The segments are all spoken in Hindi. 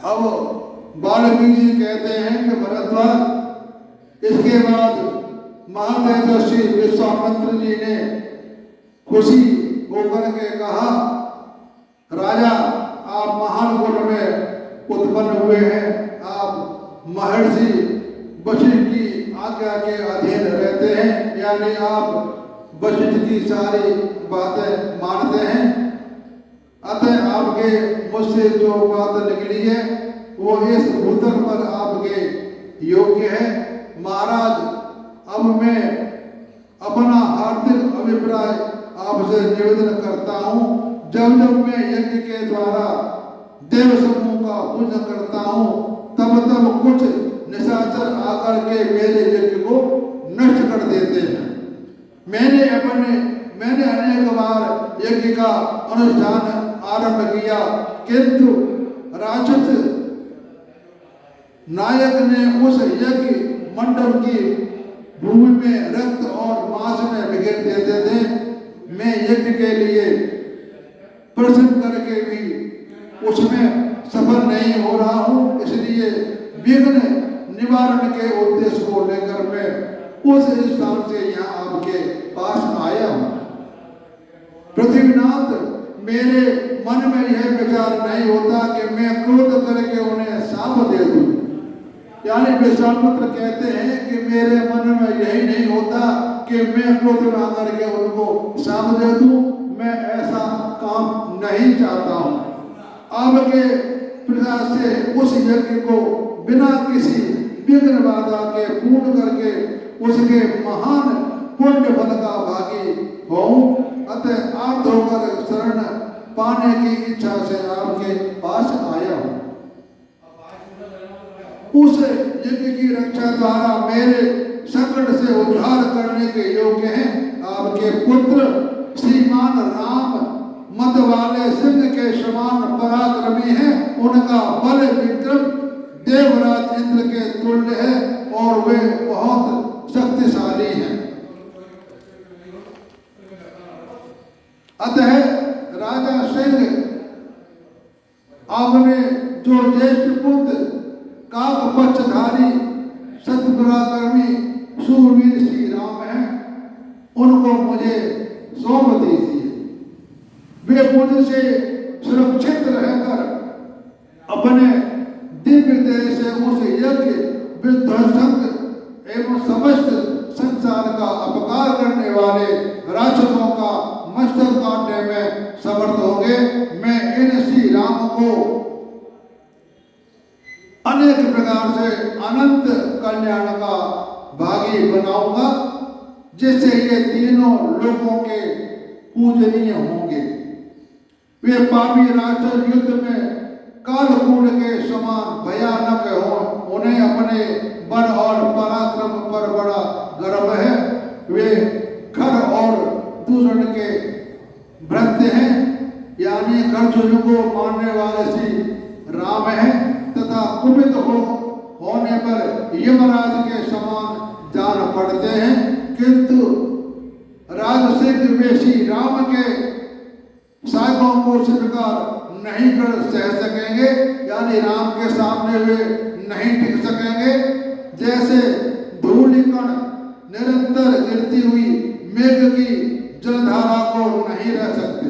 अब वाल्मीकि जी कहते हैं कि भरद्वाज, इसके बाद महातेजस्वी विश्वामित्र जी ने खुशी होकर के कहा, राजा आप महान कुल में उत्पन्न हुए हैं, आप महर्षि वशिष्ठ की आज्ञा के अधीन रहते हैं, यानी आप वशिष्ठ की सारी बातें मानते हैं। अतः आपके मुझसे जो बात निकली है वो इस भूतल पर आपके योग्य है। महाराज, अब मैं अपना हार्दिक अभिप्राय आपसे निवेदन करता हूँ। जब जब मैं यज्ञ के द्वारा देव समूह का पूजन करता हूँ, तब तब कुछ निशाचर आकर के मेरे यज्ञ को नष्ट कर देते हैं। मैंने अनेक बार यज्ञ का अनुष्ठान आरंभ किया, किंतु राक्षस नायक ने उस यज्ञ मंडप की भूमि में रक्त और मांस में बिखेर देते थे। मैं यज्ञ के लिए प्रश्न करके भी उसमें सफल नहीं हो रहा हूँ, इसलिए विघ्न निवारण के उद्देश्य को लेकर मैं उस स्थान से यहाँ आपके पास आया हूँ। पृथ्वीनाथ, मेरे मन में यह विचार नहीं होता कि मैं क्रोध करके उन्हें शाप दे दूं। यानी विश्वामित्र कहते हैं कि मेरे मन में यही नहीं होता कि मैं क्रोध में आकर के उनको शाप दे दूं। मैं ऐसा काम नहीं चाहता हूँ। आपके प्रयास से उस यज्ञ को बिना किसी विघ्न बाधा के पूर्ण करके उसके महान पुण्य फल का भागी हूँ। अतः आर्त होकर शरण पाने की इच्छा से आपके पास आया हूँ। उस यज्ञ की रक्षा द्वारा मेरे संकट से उद्धार करने के योग्य हैं आपके पुत्र श्रीमान राम। मत वाले सिंह के समान पराक्रमी हैं, उनका बल विक्रम देवराज इंद्र के तुल्य है और वे बहुत शक्तिशाली हैं। अतः राजा सिंह, आपने जो ज्येष्ठ पुत्र काक पक्षधारी सत्पराक्रमी सूरवीर श्री राम हैं, उनको मुझे सौंप दीजिए। वे मुझसे सुरक्षित रहकर अपने दिव्य तेज से उस यज्ञ विध्वंसक एवं समस्त संसार का अपकार करने वाले राक्षसों का मस्तक काटने में समर्थ होंगे। मैं इन श्री राम को अनेक प्रकार से अनंत कल्याण का भागी बनाऊंगा, जिससे ये तीनों लोगों के पूजनीय होंगे। वे पापी राक्षस युद्ध में कालकूट के समान भयानक हों। उन्हें अपने बल और पराक्रम पर बड़ा गर्व है। वे खर और दूषण के भ्रत्य हैं, यानी कर्जुन को मारने वाले श्री राम हैं तथा कुपित होने पर यमराज के समान जान पड़ते हैं। किंतु राजसिंह वे श्री राम के सायों को स्वीकार नहीं कर सह सकेंगे, यानी राम के सामने वे नहीं टिक सकेंगे। जैसे धूलिकण निरंतर गिरती हुई मेघ की जलधारा को नहीं रह सकते।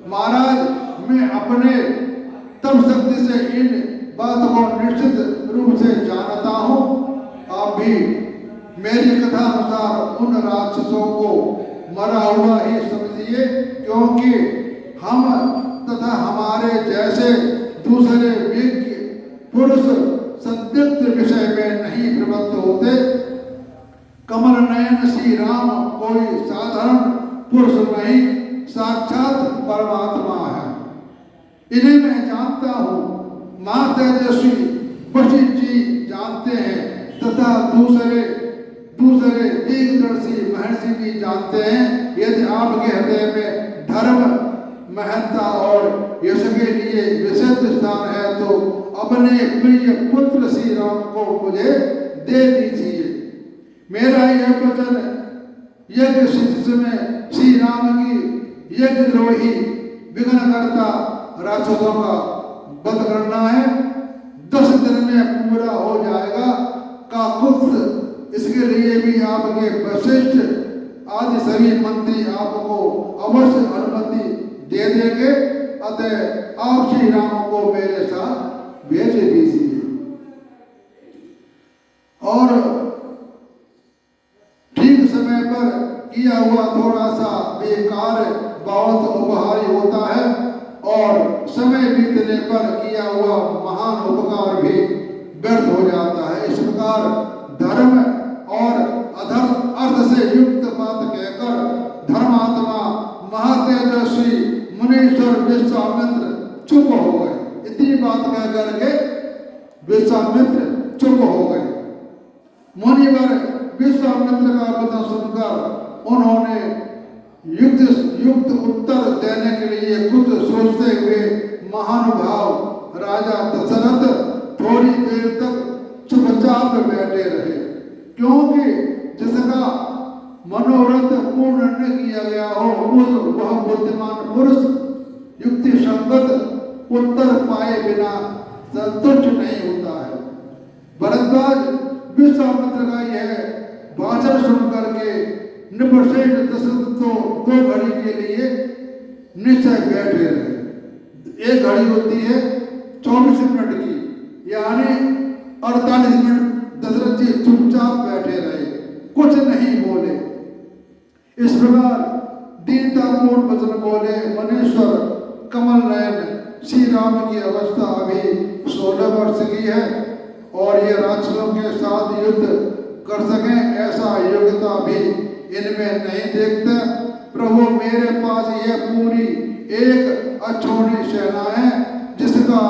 महाराज, मैं अपने तप शक्ति से इन बात को निश्चित रूप से जानता हूँ। आप भी मेरी कथा अनुसार उन राक्षसों को मरा हुआ ही समझिए, क्योंकि हम तथा हमारे जैसे दूसरे विज्ञ पुरुष संदिग्ध विषय में नहीं प्रबद्ध होते। कमल नयन श्री राम कोई साधारण पुरुष नहीं, साक्षात परमात्मा है। इन्हें मैं जानता हूँ, माँ तेजस्वी वशिष्ठ जी जानते हैं तथा दूसरे दीर्घदर्शी महर्षि भी जानते हैं। यदि आपके हृदय में धर्म, महत्ता और यश के लिए विशुद्ध स्थान है तो अपने प्रिय पुत्र श्री राम को मुझे दे दीजिए। मेरा यह वचन यज्ञ सिद्ध में श्री राम की यज्ञ द्रोही विघ्नकर्ता राक्षसों का वध करना है, 10 दिन में पूरा हो जाएगा का कुछ। इसके लिए भी आपके वशिष्ठ आदि सभी मंत्री आपको अवश्य अनुमति दे देंगे। अतः आप श्री राम को मेरे साथ भेज दीजिए। और ठीक समय पर किया हुआ थोड़ा सा बेकार बहुत उपहारी होता है, और समय बीतने पर किया हुआ महान उपकार भी व्यर्थ हो जाता है। इस प्रकार धर्म और अधर्म अर्थ से युक्त बात कहकर धर्मात्मा महातेजस्वी मुनीश्वर विश्वामित्र चुप हो गए। इतनी बात कह करके विश्वामित्र चुप हो गए। मुनिवर विश्वामित्र का वचन सुनकर उन्होंने युक्त उत्तर देने के लिए कुछ सोचते हुए महानुभाव राजा दशरथ थोड़ी देर तक चुपचाप बैठे रहे, क्योंकि जिसका मनोरथ पूर्ण न किया गया हो वह बुद्धिमान पुरुष युक्ति संगत उत्तर पाए बिना संतुष्ट नहीं होता है। भरद्वाज विश्वामित्र का यह भाषण सुन करके नृपश्रेष्ठ दशरथ तो 2 घड़ी के लिए निश्चय बैठे रहे। एक घड़ी होती है 24 मिनट की, यानी 48 मिनट दशरथ जी चुपचाप बैठे रहे, कुछ नहीं बोले। इस प्रकार दीनतापूर्ण वचन बोले मनेश्वर कमल नयन श्री राम की अवस्था अभी 16 वर्ष की है, और ये राक्षसों के साथ युद्ध कर सके ऐसा योग्यता भी इनमें नहीं देखते। प्रभु मेरे पास यह पूरी एक अछूती सेना है जिसका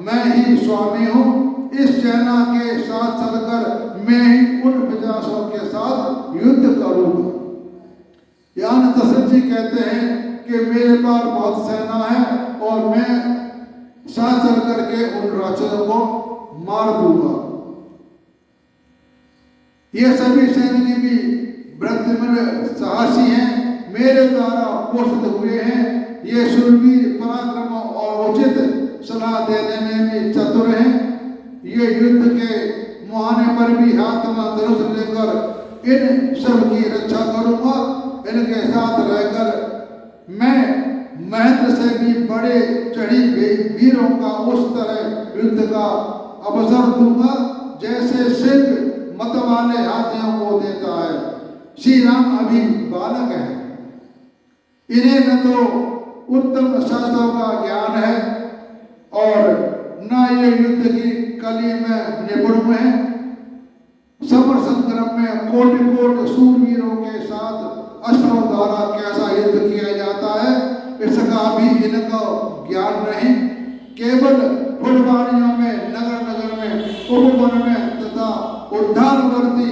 मैं ही स्वामी हूँ। इस सेना के साथ चलकर मैं ही उन 50 के साथ युद्ध करूँगा। यानी दशरथ जी कहते हैं कि मेरे पास बहुत सेना है और मैं साथ चल करके उन राक्षसों को मार दूंगा। ये सभी सैनिक भी वृद्धिमान साहसी हैं, मेरे द्वारा पोषित हुए हैं। ये शूरवीर पराक्रम और उचित सलाह देने में भी चतुर हैं। ये युद्ध के मुहाने पर भी हाथ में धनुष लेकर इन सब की रक्षा करूंगा। इनके साथ रहकर मैं महेंद्र से भी बड़े चढ़ी वीरों का उस तरह युद्ध का अवसर दूंगा जैसे सिंह मत वाले हाथियों को देता है। श्री राम अभी बालक हैं, इन्हें न तो उत्तम शास्त्रों का ज्ञान है और न ये युद्ध की कली में निपुण हैं। समर संग्राम में कोटि कोटि शूरवीरों के साथ अस्त्रों द्वारा कैसा युद्ध किया जाता है इसका भी इनको ज्ञान नहीं। केवल फुलवाड़ियों में, नगर नगर में, उपवन में तथा उद्यानवर्ती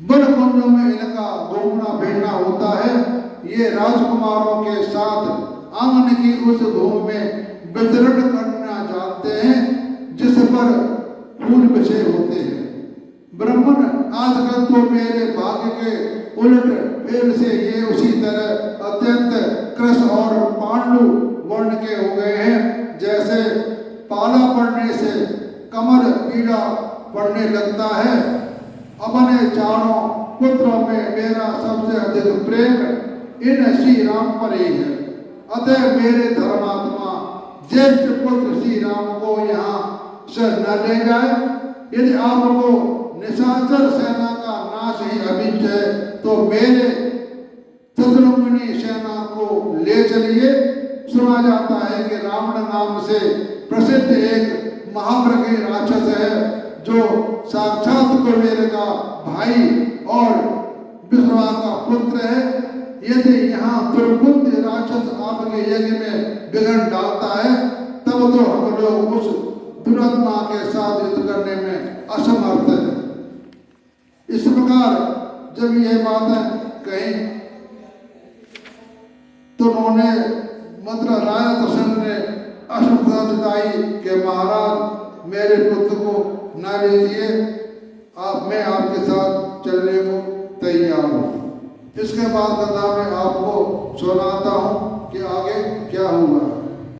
वन कुंजों में इनका घूमना फिरना होता है। ये राजकुमारों के साथ आंगन की उस भूमि में विचरण करना जानते हैं जिस पर फूल बिछे होते हैं। ब्राह्मण आजकल तो मेरे भाग्य के उलट फेर से ये उसी तरह अत्यंत कृश और पांडु वर्ण के हो गए हैं जैसे पाला पड़ने से कमर पीड़ा पड़ने लगता है। अपने चारों पुत्रों में मेरा सबसे अधिक प्रेम इन श्री राम पर ही है। अतः मेरे धर्मात्मा ज्येष्ठ पुत्र श्री राम को यहाँ से न ले जाए। यदि आपको निशाचर सेना का नाश ही अभिष्ट है तो मेरे शत्रुघ्नी सेना को ले चलिए। सुना जाता है कि रावण नाम से प्रसिद्ध एक महाप्रज्ञ राक्षस है जो साक्षात कुबेर का भाई और विश्वा का पुत्र है। यदि यहाँ दुर्बुद्ध राक्षस आपके यज्ञ में विघ्न डालता है तब तो हम लोग उस दुरात्मा के साथ युद्ध करने में असमर्थ है। इस प्रकार जब यह बातें कही तो उन्होंने मतलब राजा दशरथ ने अशुभता जताई कि महाराज मेरे पुत्र को न लीजिए, मैं आपके साथ चलने को तैयार हूँ। इसके बाद कथा में आपको सुनाता हूँ कि आगे क्या हुआ।